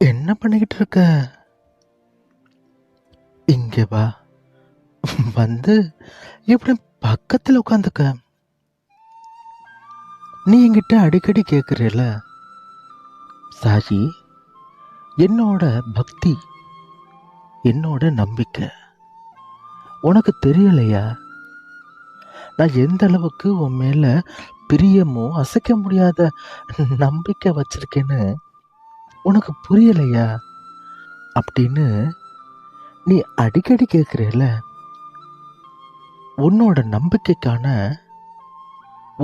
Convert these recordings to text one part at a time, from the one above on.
என்ன பண்ணிக்கிட்டு இருக்க? இங்க வா. வந்து இப்படி பக்கத்துல உட்காந்துக்க. நீ என்கிட்ட அடிக்கடி கேட்குறல, சாயி, என்னோட பக்தி, என்னோட நம்பிக்கை உனக்கு தெரியலையா? நான் எந்த அளவுக்கு உன் மேல பிரியமோ அசைக்க முடியாத நம்பிக்கை வச்சிருக்கேன்னு உனக்கு புரியலையா அப்படின்னு நீ அடிக்கடி கேட்குறல. உன்னோட நம்பிக்கைக்கான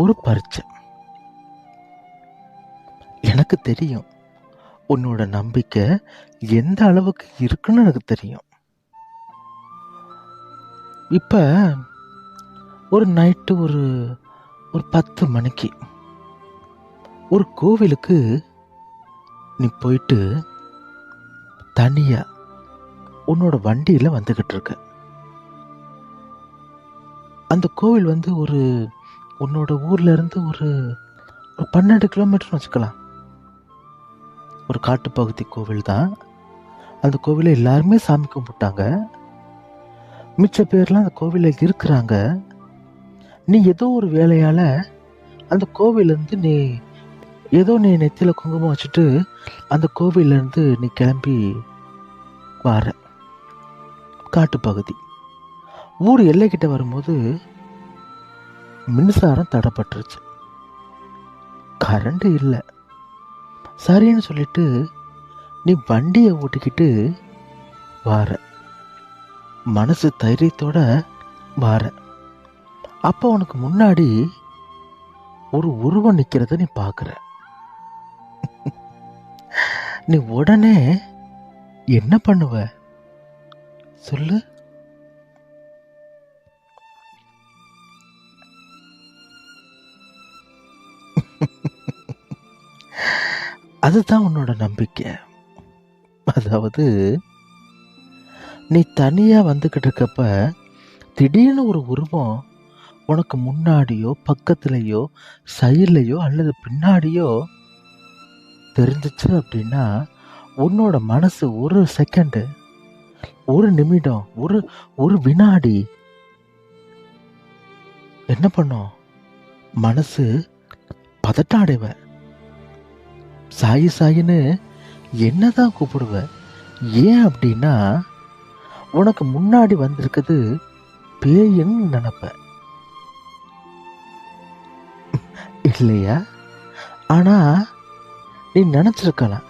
ஒரு பரீட்சை. எனக்கு தெரியும் உன்னோட நம்பிக்கை எந்த அளவுக்கு இருக்குன்னு எனக்கு தெரியும். இப்ப ஒரு நைட்டு ஒரு 10 மணிக்கு ஒரு கோவிலுக்கு நீ போயிட்டு தனியா உன்னோட வண்டியில வந்துகிட்டு இருக்க. அந்த கோவில் வந்து உன்னோட ஊர்ல இருந்து ஒரு 12 கிலோமீட்டர் வச்சுக்கலாம். ஒரு காட்டுப்பகுதி கோவில் தான். அந்த கோவில எல்லாருமே சாமி கும்பிட்டாங்க. மிச்ச பேர்லாம் அந்த கோவில இருக்கிறாங்க. நீ ஏதோ ஒரு வேலையால அந்த கோவிலேருந்து நீ நெத்தியில குங்குமம் வச்சுட்டு அந்த கோவிலேருந்து நீ கிளம்பி வார. காட்டுப்பகுதி ஊர் எல்லைக்கிட்ட வரும்போது மின்சாரம் தடைப்பட்டுருச்சு. கரண்ட் இல்லை. சரின்னு சொல்லிட்டு நீ வண்டியை ஓட்டிக்கிட்டு வார. மனசு தைரியத்தோட வார. அப்போ உனக்கு முன்னாடி ஒரு உருவம் நிக்கிறத நீ பார்க்குற. நீ உடனே என்ன பண்ணுவ சொல்லு? அதுதான் உன்னோட நம்பிக்கை. அதாவது நீ தனியா வந்துகிட்டு இருக்கப்ப திடீர்னு ஒரு உருவம் உனக்கு முன்னாடியோ பக்கத்துலயோ சைட்லயோ அல்லது பின்னாடியோ தெரிஞ்சிச்சு அப்படின்னா உன்னோட மனசு ஒரு செகண்டு, ஒரு நிமிடம், ஒரு வினாடி என்ன பண்ணும்? மனசு பதட்டம் அடைவ. சாயி சாயின்னு என்னதான் கூப்பிடுவ. ஏன் அப்படின்னா உனக்கு முன்னாடி வந்திருக்குது பேயின்னு நினைப்ப இல்லையா? ஆனா நீ நினைச்சிருக்கலாம்,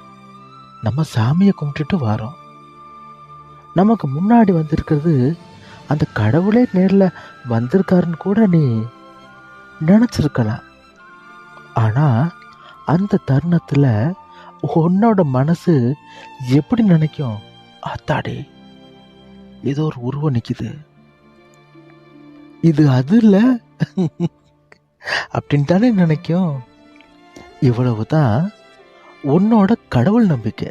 நம்ம சாமியை கும்பிட்டுட்டு வரோம், நமக்கு முன்னாடி வந்திருக்கிறது அந்த கடவுளே நேர்ல வந்திருக்காருன்னு கூட நீ நினைச்சிருக்கலாம். ஆனா அந்த தருணத்துல உன்னோட மனசு எப்படி நினைக்கும்? ஆத்தாடி, ஏதோ ஒரு உருவம் நிக்குது, இது அது இல்ல அப்படின்னு தானே நினைக்கும். இவ்வளவுதான் உன்னோட கடவுள் நம்பிக்கை.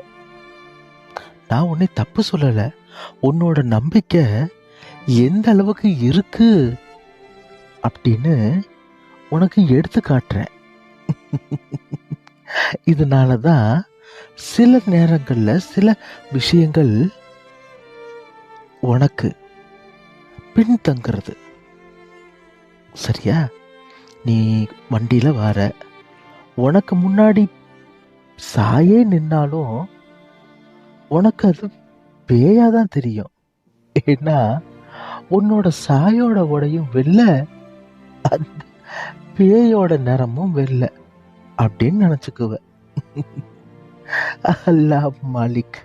நான் உன்னை தப்பு சொல்லல. உன்னோட நம்பிக்கை எந்த அளவுக்கு இருக்கு அப்படின்னு உனக்கு எடுத்து காட்டுறேன். இதனாலதான் சில நேரங்கள்ல சில விஷயங்கள் உனக்கு பின்தங்குறது. சரியா? நீ வண்டியில வர, உனக்கு முன்னாடி சாயே நின்னாலும் உனக்கு அது பேயாதான் தெரியும். ஏன்னா உன்னோட சாயோட உடையும் வெள்ளை, அந்த பேயோட நிறமும் வெள்ளை அப்படின்னு நினைச்சுக்குவ. அல்லாஹ் மாலிக்.